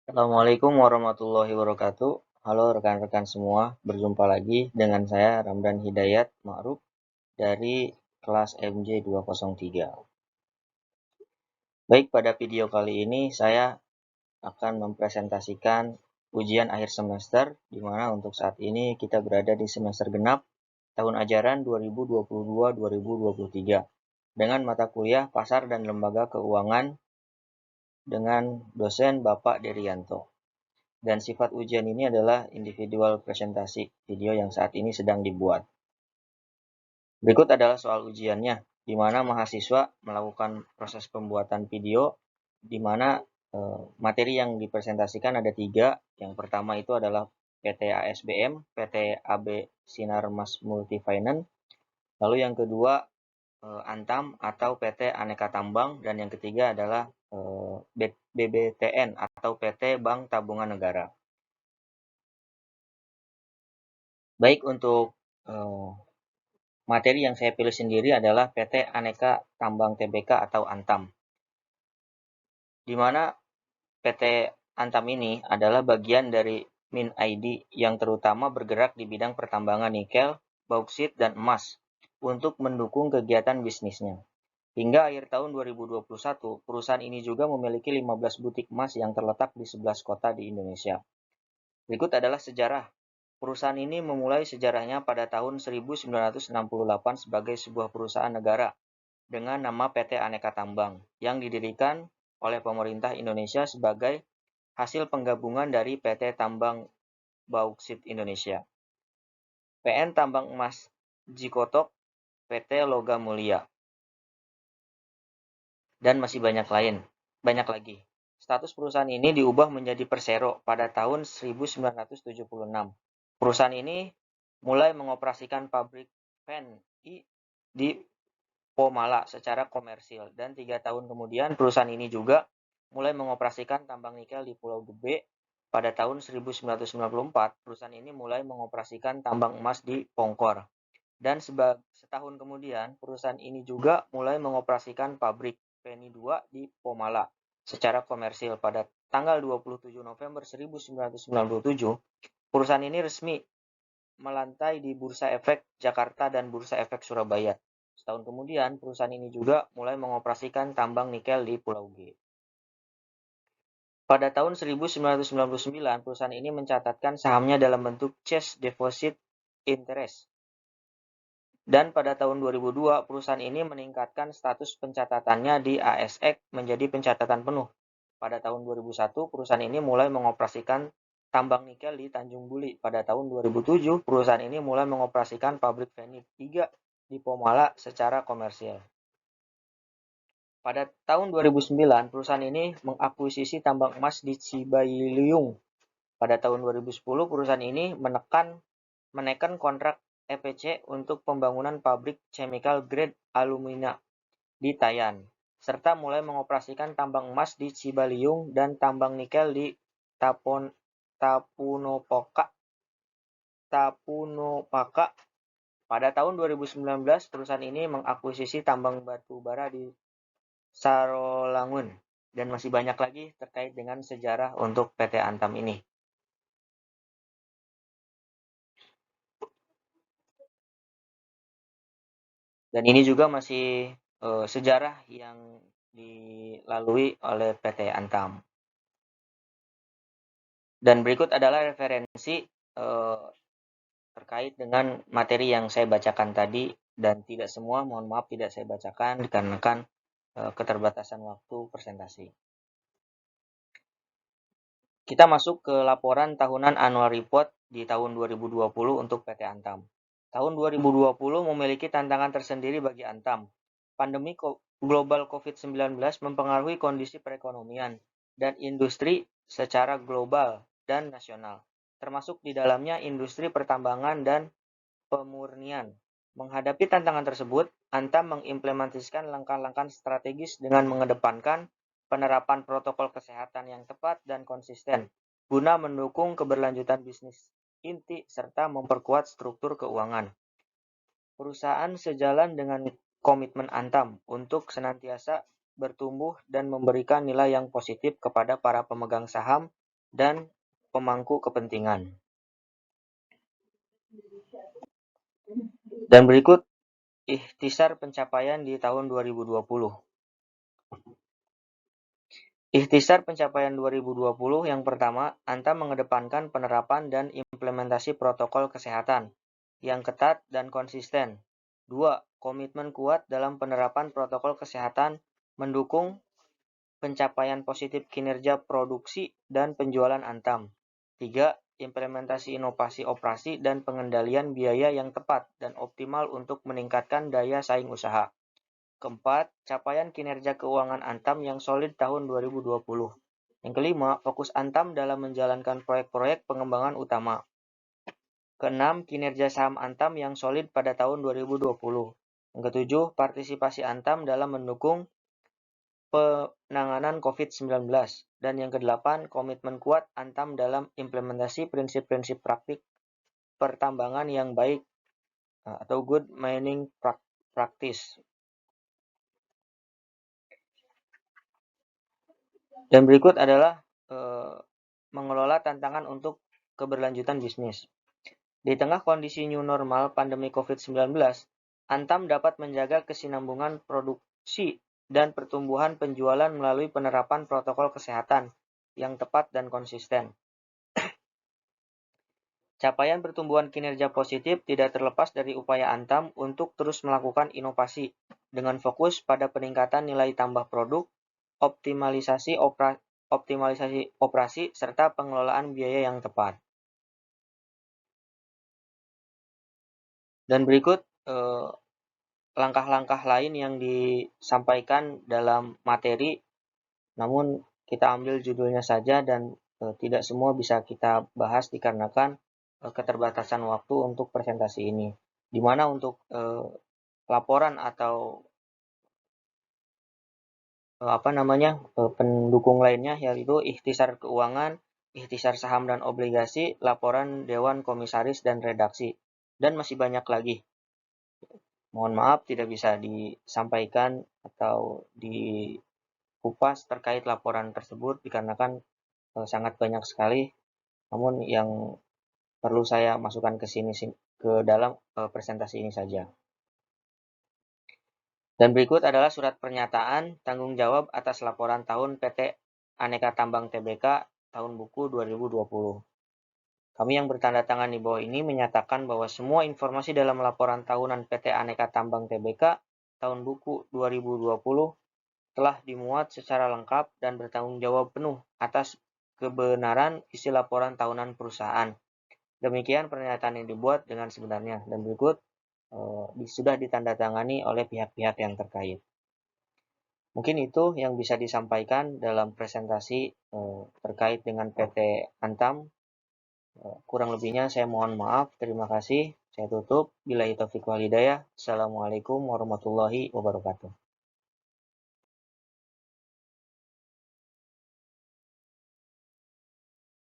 Assalamualaikum warahmatullahi wabarakatuh. Halo rekan-rekan semua, berjumpa lagi dengan saya Ramdan Hidayat Ma'ruf dari kelas MJ 203. Baik, pada video kali ini saya akan mempresentasikan ujian akhir semester, di mana untuk saat ini kita berada di semester genap tahun ajaran 2022-2023 dengan mata kuliah Pasar dan Lembaga Keuangan dengan dosen Bapak Derianto. Dan sifat ujian ini adalah individual presentasi video yang saat ini sedang dibuat. Berikut adalah soal ujiannya, di mana mahasiswa melakukan proses pembuatan video, di mana materi yang dipresentasikan ada 3. Yang pertama itu adalah PT ASBM, PT AB Sinar Mas Multifinance, lalu yang kedua Antam atau PT Aneka Tambang, dan yang ketiga adalah BBTN atau PT Bank Tabungan Negara. Baik, untuk materi yang saya pilih sendiri adalah PT Aneka Tambang Tbk atau Antam, di mana PT Antam ini adalah bagian dari MinID yang terutama bergerak di bidang pertambangan nikel, bauksit, dan emas untuk mendukung kegiatan bisnisnya. Hingga akhir tahun 2021, perusahaan ini juga memiliki 15 butik emas yang terletak di 11 kota di Indonesia. Berikut adalah sejarah. Perusahaan ini memulai sejarahnya pada tahun 1968 sebagai sebuah perusahaan negara dengan nama PT Aneka Tambang yang didirikan oleh pemerintah Indonesia sebagai hasil penggabungan dari PT Tambang Bauksit Indonesia, PN Tambang Emas Jikotok, PT Logam Mulia, dan masih banyak lagi. Status perusahaan ini diubah menjadi Persero pada tahun 1976. Perusahaan ini mulai mengoperasikan pabrik PNI di Pomala secara komersil, dan 3 tahun kemudian perusahaan ini juga mulai mengoperasikan tambang nikel di Pulau Gebe. Pada tahun 1994, perusahaan ini mulai mengoperasikan tambang emas di Pongkor. Dan setahun kemudian, perusahaan ini juga mulai mengoperasikan pabrik PNI 2 di Pomala secara komersil. Pada tanggal 27 November 1997, perusahaan ini resmi melantai di Bursa Efek Jakarta dan Bursa Efek Surabaya. Setahun kemudian, perusahaan ini juga mulai mengoperasikan tambang nikel di Pulau G. Pada tahun 1999, perusahaan ini mencatatkan sahamnya dalam bentuk cash deposit interest. Dan pada tahun 2002, perusahaan ini meningkatkan status pencatatannya di ASX menjadi pencatatan penuh. Pada tahun 2001, perusahaan ini mulai mengoperasikan tambang nikel di Tanjung Buli. Pada tahun 2007, perusahaan ini mulai mengoperasikan pabrik PNI 3 di Pomala secara komersial. Pada tahun 2009, perusahaan ini mengakuisisi tambang emas di Cibayiliung. Pada tahun 2010, perusahaan ini menekan kontrak EPC untuk pembangunan pabrik chemical grade alumina di Tayan, serta mulai mengoperasikan tambang emas di Cibaliung dan tambang nikel di Tapunopaka. Pada tahun 2019, perusahaan ini mengakuisisi tambang batu bara di Sarolangun, dan masih banyak lagi terkait dengan sejarah untuk PT Antam ini. Dan ini juga masih sejarah yang dilalui oleh PT Antam. Dan berikut adalah referensi terkait dengan materi yang saya bacakan tadi, dan tidak semua, mohon maaf, tidak saya bacakan dikarenakan keterbatasan waktu presentasi. Kita masuk ke laporan tahunan annual report di tahun 2020 untuk PT Antam. Tahun 2020 memiliki tantangan tersendiri bagi Antam. Pandemi global COVID-19 mempengaruhi kondisi perekonomian dan industri secara global dan nasional, termasuk di dalamnya industri pertambangan dan pemurnian. Menghadapi tantangan tersebut, Antam mengimplementasikan langkah-langkah strategis dengan mengedepankan penerapan protokol kesehatan yang tepat dan konsisten, guna mendukung keberlanjutan bisnis inti serta memperkuat struktur keuangan. Perusahaan sejalan dengan komitmen Antam untuk senantiasa bertumbuh dan memberikan nilai yang positif kepada para pemegang saham dan pemangku kepentingan. Dan berikut ikhtisar pencapaian di tahun 2020. Ikhtisar pencapaian 2020 yang pertama, Antam mengedepankan penerapan dan implementasi protokol kesehatan yang ketat dan konsisten. 2. Komitmen kuat dalam penerapan protokol kesehatan mendukung pencapaian positif kinerja produksi dan penjualan Antam. 3. Implementasi inovasi operasi dan pengendalian biaya yang tepat dan optimal untuk meningkatkan daya saing usaha. Keempat, capaian kinerja keuangan Antam yang solid tahun 2020. Yang kelima, fokus Antam dalam menjalankan proyek-proyek pengembangan utama. Keenam, kinerja saham Antam yang solid pada tahun 2020. Yang ketujuh, partisipasi Antam dalam mendukung penanganan COVID-19. Dan yang kedelapan, komitmen kuat Antam dalam implementasi prinsip-prinsip praktik pertambangan yang baik atau good mining practice. Dan berikut adalah mengelola tantangan untuk keberlanjutan bisnis. Di tengah kondisi new normal pandemi COVID-19, Antam dapat menjaga kesinambungan produksi dan pertumbuhan penjualan melalui penerapan protokol kesehatan yang tepat dan konsisten. Capaian pertumbuhan kinerja positif tidak terlepas dari upaya Antam untuk terus melakukan inovasi dengan fokus pada peningkatan nilai tambah produk, optimalisasi operasi, serta pengelolaan biaya yang tepat. Dan berikut langkah-langkah lain yang disampaikan dalam materi, namun kita ambil judulnya saja dan tidak semua bisa kita bahas dikarenakan keterbatasan waktu untuk presentasi ini. Di mana untuk laporan atau pendukung lainnya yaitu ikhtisar keuangan, ikhtisar saham dan obligasi, laporan dewan komisaris dan redaksi, dan masih banyak lagi. Mohon maaf tidak bisa disampaikan atau dikupas terkait laporan tersebut dikarenakan sangat banyak sekali. Namun yang perlu saya masukkan ke dalam presentasi ini saja. Dan berikut adalah surat pernyataan tanggung jawab atas laporan tahun PT Aneka Tambang Tbk tahun buku 2020. Kami yang bertanda tangan di bawah ini menyatakan bahwa semua informasi dalam laporan tahunan PT Aneka Tambang Tbk tahun buku 2020 telah dimuat secara lengkap dan bertanggung jawab penuh atas kebenaran isi laporan tahunan perusahaan. Demikian pernyataan yang dibuat dengan sebenarnya dan berikut sudah ditandatangani oleh pihak-pihak yang terkait. Mungkin itu yang bisa disampaikan dalam presentasi terkait dengan PT Antam. Kurang lebihnya saya mohon maaf. Terima kasih. Saya tutup. Billahi taufiq wal hidayah. Assalamualaikum warahmatullahi wabarakatuh.